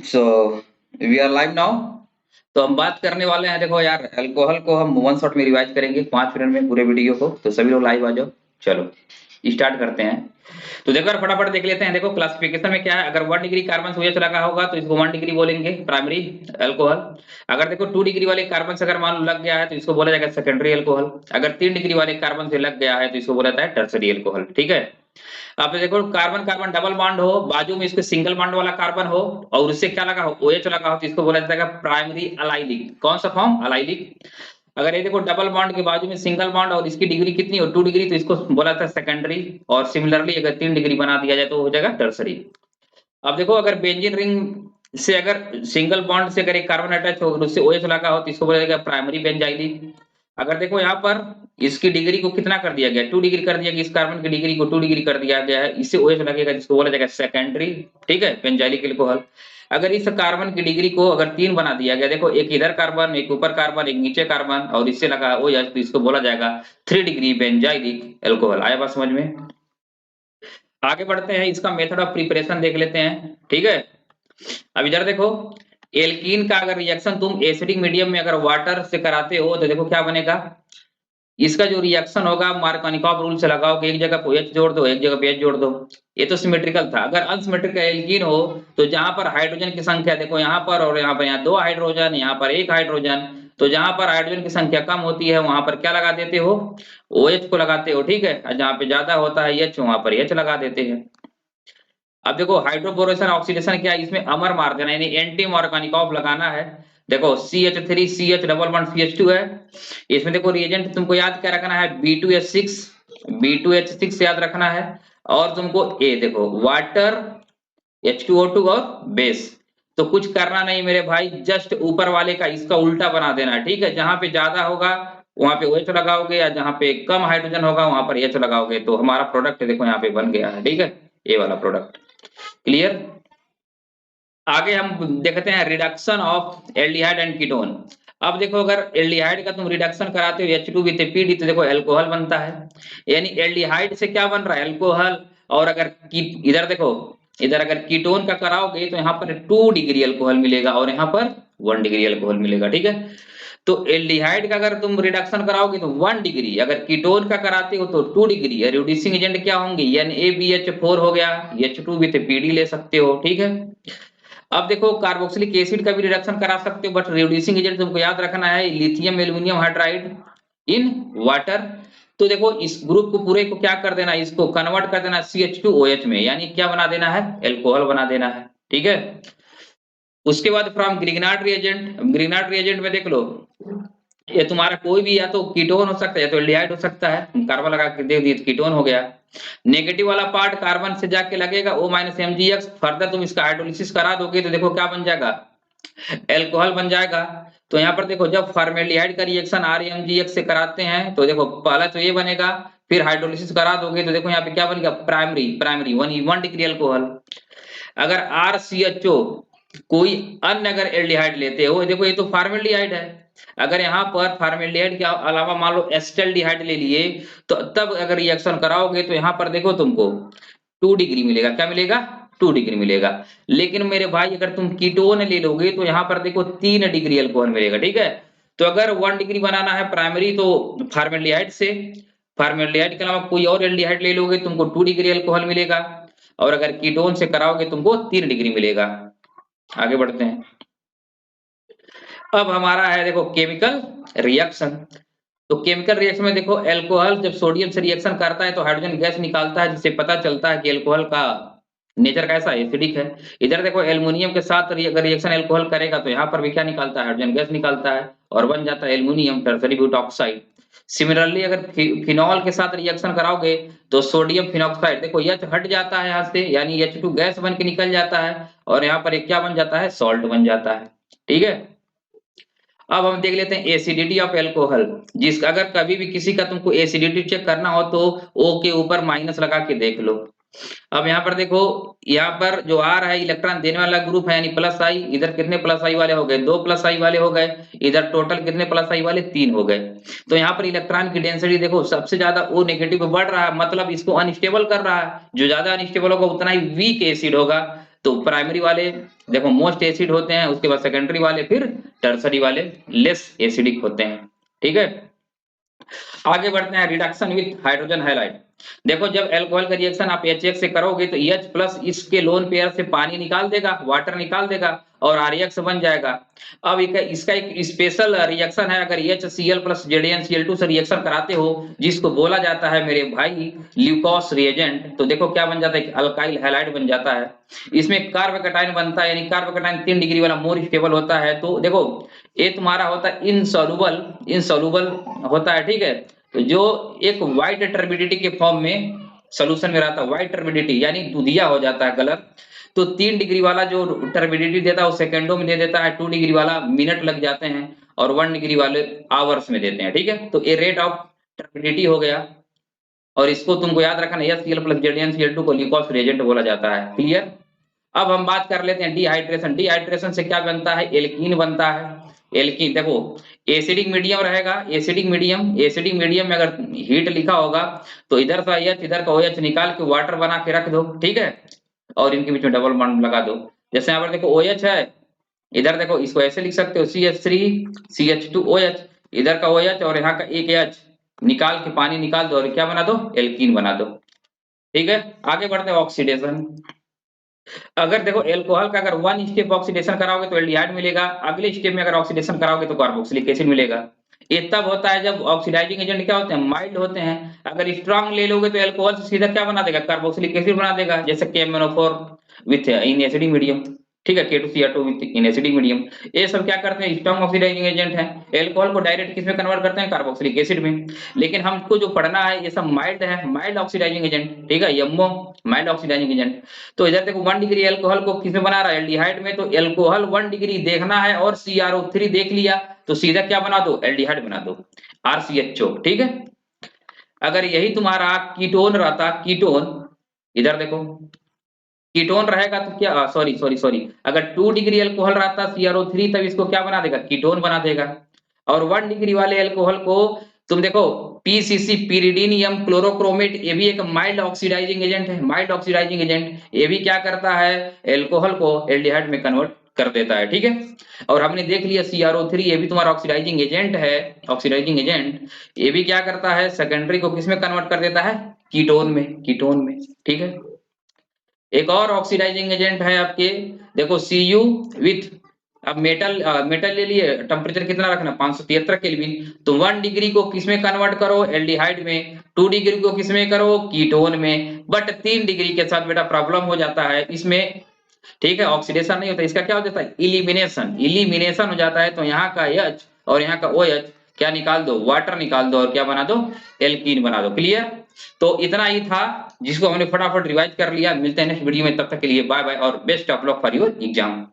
So we are live now. तो हम बात करने वाले हैं, देखो यार, अल्कोहल को हम वन शॉट में रिवाइज करेंगे 5 मिनट में पूरे वीडियो को। तो सभी लोग लाइव आ जाओ। चलो स्टार्ट करते हैं। तो देखो यार, फटाफट देख लेते हैं। देखो क्लासिफिकेशन में क्या है, अगर 1 डिग्री कार्बन से OH लगा होगा तो इसको 1 डिग्री बोलेंगे, प्राइमरी अल्कोहल। अगर देखो 2 डिग्री वाले कार्बन से अगर मान लो लग गया है तो इसको बोला जाएगा सेकेंडरी अल्कोहल। अगर 3 डिग्री वाले कार्बन से लग गया है तो इसको बोला जाता है टर्सरी अल्कोहल। ठीक है। अब देखो कार्बन कार्बन डबल बॉन्ड हो, बाजू में इसके सिंगल बॉन्ड वाला कार्बन हो और उससे क्या लगा हो, OH लगा हो, तो इसको बोला जाता है प्राइमरी अलाइलिक। कौन सा फॉर्म, अलाइलिक। अगर ये देखो डबल बॉन्ड के बाजू में सिंगल बॉन्ड और इसकी डिग्री कितनी हो, 2 डिग्री, तो इसको बोला जाता है सेकेंडरी। और सिमिलरली अगर 3 डिग्री बना दिया जाए तो हो जाएगा टर्सरी। अब देखो अगर बेंजीन रिंग से अगर सिंगल बॉन्ड से अगर एक कार्बन अटैच हो और उससे OH लगा हो तो इसको बोला जाएगा प्राइमरी बेंजाइलिक। अगर देखो यहाँ पर इसकी डिग्री को कितना कर दिया गया, 2 डिग्री कर दिया गया, इस कार्बन की डिग्री को 2 डिग्री कर दिया गया है, इससे OH लगेगा जिसको बोला जाएगा सेकेंडरी। ठीक है, बेंजाइलिक अल्कोहल। अगर इस कार्बन की डिग्री को अगर 3 बना दिया गया, देखो एक इधर कार्बन, एक ऊपर कार्बन, एक नीचे कार्बन और इससे लगा OH, तो इसको बोला जाएगा 3 डिग्री बेंजाइलिक अल्कोहल। आया बात समझ में। आगे बढ़ते हैं, इसका मेथड ऑफ प्रिपरेशन देख लेते हैं। ठीक है। अब इधर देखो, एल्कीन का अगर रिएक्शन तुम एसिडिक मीडियम में अगर वाटर से कराते हो तो देखो क्या बनेगा। इसका जो रिएक्शन होगा मार्कोनिकॉफ रूल से लगाओ कि एक जगह OH जोड़ दो, एक जगह पे H जोड़ दो। ये तो सिमेट्रिकल था। अगर अनसिमेट्रिकल एल्कीन हो तो जहां पर हाइड्रोजन की संख्या देखो यहाँ पर और यहाँ पर, यहाँ 2 हाइड्रोजन, यहाँ पर 1 हाइड्रोजन, तो जहां पर हाइड्रोजन की संख्या कम होती है वहां पर क्या लगा देते हो, OH को लगाते हो। ठीक है। और जहां पे ज्यादा होता है H, वहां पर H लगा देते हैं। अब देखो हाइड्रोबोरेशन ऑक्सीडेशन क्या है, इसमें अमर मार देना यानी एंटी मार्कोनिकॉफ लगाना है। देखो CH3 CH double bond CH2 है। इसमें देखो रिएजेंट तुमको याद क्या रखना है, B2H6, B2H6 याद रखना है। और तुमको ए देखो वाटर, H2O2 और बेस। तो कुछ करना नहीं मेरे भाई, जस्ट ऊपर वाले का इसका उल्टा बना देना है। ठीक है। जहां पे ज्यादा होगा वहां पे OH लगाओगे, या जहां पे कम हाइड्रोजन होगा वहां पर H लगाओगे, तो हमारा प्रोडक्ट देखो यहाँ पे बन गया है। ठीक है, ये वाला प्रोडक्ट। क्लियर। आगे हम देखते हैं reduction of aldehyde and ketone. अब देखो अगर एल्डिहाइड का तुम रिडक्शन कराते हो H2 विद PD, तो देखो अल्कोहल बनता है। यानी एल्डिहाइड से क्या बन रहा है, अल्कोहल। और अगर इधर देखो, इधर अगर कीटोन का कराओगे तो यहाँ पर 2 डिग्री अल्कोहल मिलेगा और यहाँ पर 1 डिग्री अल्कोहल मिलेगा। ठीक है। तो एल्डिहाइड का अगर तुम रिडक्शन कराओगे तो 1 डिग्री, अगर कीटोन का कराते हो तो 2 डिग्री। रिड्यूसिंग एजेंट क्या होंगे, NaBH4 हो गया, H2 विद PD ले सकते हो। ठीक है। अब देखो कार्बोक्सिलिक एसिड का भी रिडक्शन करा सकते हो, बट रिड्यूसिंग एजेंट तुमको याद रखना है lithium aluminium hydride in water. तो देखो इस ग्रुप को पूरे को क्या कर देना, इसको कन्वर्ट कर देना CH2OH में, यानी क्या बना देना है, एल्कोहल बना देना है। ठीक है। उसके बाद from Grignard reagent, Grignard reagent में देख लो, ये तुम्हारा कोई भी या तो कीटोन हो सकता है या तो एल्डिहाइड हो सकता है। कार्बन लगा के दे दी तो कीटोन हो गया। नेगेटिव वाला पार्ट कार्बन से जाके लगेगा O-MgX। फर्दर तुम इसका हाइड्रोलिसिस करा दोगे तो देखो क्या बन जाएगा, एल्कोहल बन जाएगा। तो यहाँ पर देखो जब फॉर्मेल्डिहाइड का रिएक्शन RMgX से कराते हैं तो देखो पहला तो ये बनेगा, फिर हाइड्रोलिसिस करा दोगे तो देखो यहाँ पे क्या बनेगा, प्राइमरी प्राइमरी 1 डिग्री अल्कोहल। अगर RCHO कोई अन्य अगर एल्डिहाइड लेते हो, देखो ये तो फॉर्मेल्डिहाइड है। अगर यहाँ पर फॉर्मेल्डिहाइड के अलावा मान लो एस्टेल्डिहाइड ले लिए, तो तब अगर रिएक्शन कराओगे तो यहाँ पर देखो तुमको 2 डिग्री मिलेगा। क्या मिलेगा, 2 डिग्री मिलेगा। लेकिन मेरे भाई अगर तुम कीटोन ले लोगे तो यहाँ पर देखो 3 डिग्री अल्कोहल मिलेगा। ठीक है। तो अगर 1 डिग्री बनाना है प्राइमरी तो फॉर्मेल्डिहाइड से, फॉर्मेल्डिहाइड के अलावा कोई और एल्डिहाइड ले लोगे तुमको 2 डिग्री अल्कोहल मिलेगा। और अगर कीटोन से कराओगे तुमको 3 डिग्री मिलेगा। आगे बढ़ते हैं। अब हमारा है देखो केमिकल रिएक्शन। तो केमिकल रिएक्शन में देखो अल्कोहल जब सोडियम से रिएक्शन करता है तो हाइड्रोजन गैस निकालता है, जिससे पता चलता है कि अल्कोहल का नेचर कैसा है, एसिडिक है। इधर देखो एल्युमिनियम के साथ अगर रिएक्शन अल्कोहल करेगा तो यहाँ पर भी क्या निकालता है, हाइड्रोजन गैस निकालता है और बन जाता है एल्युमिनियम टर्सरी ब्यूटॉक्साइड। सिमिलरली अगर फिनॉल के साथ रिएक्शन कराओगे तो सोडियम फिनॉक्साइड, देखो H हट जाता है यहाँ से, यानी H2 गैस बन के निकल जाता है और यहाँ पर एक क्या बन जाता है, सॉल्ट बन जाता है। ठीक है। अब हम देख लेते हैं एसिडिटी ऑफ एल्कोहल। जिस अगर कभी भी किसी का तुमको एसिडिटी चेक करना हो तो O के ऊपर माइनस लगा के देख लो। अब यहाँ पर देखो, यहाँ पर जो आ रहा है इलेक्ट्रॉन देने वाला ग्रुप है यानी प्लस आई, इधर कितने प्लस आई वाले हो गए, 2 प्लस आई वाले हो गए। इधर टोटल कितने प्लस आई वाले, 3 हो गए। तो यहाँ पर इलेक्ट्रॉन की डेंसिटी देखो सबसे ज्यादा O नेगेटिव बढ़ रहा है, मतलब इसको अनस्टेबल कर रहा है। जो ज्यादा अनस्टेबल होगा उतना ही वीक एसिड होगा। तो प्राइमरी वाले देखो मोस्ट एसिड होते हैं, उसके बाद सेकेंडरी वाले, फिर टर्सरी वाले लेस एसिडिक होते हैं। ठीक है, आगे बढ़ते हैं रिडक्शन विथ हाइड्रोजन हैलाइड। देखो जब अल्कोहल का रिएक्शन आप HX से करोगे तो EH प्लस इसके लोन पेयर से पानी निकाल देगा, वाटर निकाल देगा और RX बन जाएगा। अब इसका एक स्पेशल रिएक्शन है, अगर HCl प्लस ZnCl2 से रिएक्शन कराते हो, जिसको बोला जाता है मेरे भाई ल्यूकोस रिएजेंट, तो देखो क्या बन जाता है, अल्काइल हैलाइड बन जाता है। इसमें कार्बोकैटायन बनता है, यानी कार्बोकैटायन 3 डिग्री वाला मोर स्टेबल होता है। तो देखो ये तुम्हारा होता है इनसॉल्युबल होता है। ठीक है, तो जो एक व्हाइट टर्बिडिटी के फॉर्म में सोल्यूशन में रहता है, व्हाइट टर्बिडिटी यानी दूधिया हो जाता है कलर। तो 3 डिग्री वाला जो टर्बिडिटी देता है वो सेकंडों में दे देता है, 2 डिग्री वाला मिनट लग जाते हैं और 1 डिग्री वाले आवर्स में देते हैं। ठीक है, तो ये रेट ऑफ टर्बिडिटी हो गया और इसको तुमको याद रखना HCl प्लस ZnCl2 को ल्यूकोस रिएजेंट बोला जाता है। क्लियर। अब हम बात कर लेते हैं डिहाइड्रेशन। डिहाइड्रेशन से क्या बनता है, एल्कीन बनता है। एल्कीन देखो एसिडिक मीडियम रहेगा, एसिडिक मीडियम में अगर हीट लिखा होगा तो इधर का H इधर का OH निकाल के वाटर बना के रख दो। ठीक है, और इनके बीच में डबल बॉन्ड लगा दो। जैसे यहाँ पर देखो OH है, इधर देखो इसको ऐसे लिख सकते हो CH3CH2OH, इधर का OH और यहाँ का एक H निकाल के पानी निकाल दो और क्या बना दो, एल्कीन बना दो। ठीक है, आगे बढ़ते हैं ऑक्सीडेशन। अगर देखो एल्कोहल का अगर 1 स्टेप ऑक्सीडेशन कराओगे तो एल्डिहाइड मिलेगा, अगले स्टेप में अगर ऑक्सीडेशन कराओगे तो कार्बोक्सिलिक एसिड मिलेगा। ये तब होता है जब ऑक्सीडाइजिंग एजेंट क्या होते हैं, माइल्ड होते हैं। अगर स्ट्रांग ले लोगे तो एल्कोहल से सीधा क्या बना देगा, कार्बोक्सिलिक एसिड बना देगा, जैसे KMnO4 with in acidic medium. ठीक है, K2Cr2 with in acidic medium. ये सब क्या करते हैं, स्ट्रांग ऑक्सीडाइजिंग एजेंट है। एल्कोहल को डायरेक्ट किस में कन्वर्ट करते हैं, कार्बोक्सिलिक एसिड में। लेकिन हमको जो पढ़ना है ये सब माइल्ड है, माइल्ड ऑक्सीडाइजिंग एजेंट। ठीक है, यमो माइल्ड ऑक्सीडाइजिंग एजेंट। तो इधर देखो 1 डिग्री एल्कोहल को किसमें बना रहा है, एल्डिहाइड में। तो एल्कोहल 1 डिग्री देखना है और CrO3 देख लिया तो सीधा क्या बना दो, एल्डिहाइड बना दो, RCHO। ठीक है, अगर यही तुम्हारा कीटोन रहता, कीटोन, इधर देखो कीटोन रहेगा तो क्या, सॉरी सॉरी सॉरी, अगर 2 डिग्री एल्कोहल रहता CrO3 तब इसको क्या बना देगा, कीटोन बना देगा। और 1 डिग्री वाले एल्कोहल को तुम देखो PCC pyridinium क्लोरोक्रोमेट, ये भी एक माइल्ड ऑक्सीडाइजिंग एजेंट है, माइल्ड ऑक्सीडाइजिंग एजेंट। ये भी क्या करता है, एल्कोहल को एल्डिहाइड में कन्वर्ट कर देता है। ठीक है, और हमने देख लिया CrO3 ये भी तुम्हारा ऑक्सीडाइजिंग एजेंट है, ऑक्सीडाइजिंग एजेंट। ये भी क्या करता है, सेकेंडरी को किसमें कन्वर्ट कर देता है, कीटोन में, कीटोन में। ठीक है, एक और ऑक्सीडाइजिंग एजेंट है आपके, देखो Cu विथ, अब मेटल ले लिए, टेम्परेचर कितना रखना, 573 केल्विन। तो 1 डिग्री को किसमें कन्वर्ट करो, एल्डिहाइड में। 2 डिग्री को किसमें करो, कीटोन में। बट 3 डिग्री के साथ बेटा प्रॉब्लम हो जाता है इसमें। ठीक है, ऑक्सीडेशन नहीं होता, इसका क्या हो जाता है, इलिमिनेशन, इलिमिनेशन हो जाता है। तो यहाँ का H और यहाँ का OH क्या निकाल दो, वाटर निकाल दो और क्या बना दो, एल्कीन बना दो। क्लियर। तो इतना ही था जिसको हमने फटाफट रिवाइज कर लिया। मिलते हैं नेक्स्ट वीडियो में, तब तक के लिए बाय बाय और best of luck for your exam.